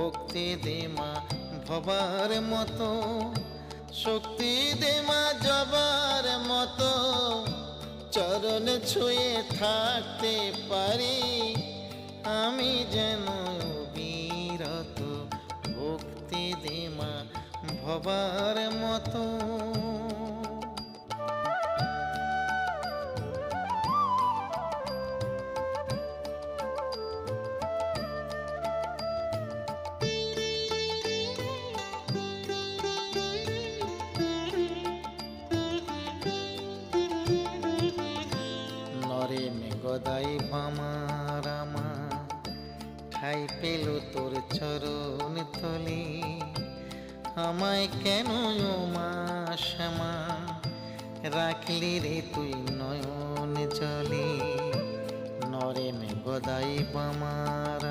ভক্তি দে মা ভবার মতো, শক্তি দে মা জবার মতো, চরণ ছুঁয়ে থাকতে পারি আমি যেন অবিরত। ভক্তি দে মা ভবার মতো। নরেন গদাই বামার আমা ঠাই পেল তোর চরণ তলে, আমায় কেন ও মা শ্যামা রাখলি রে তুই নয়ন জলে। নরেন গদাই বামার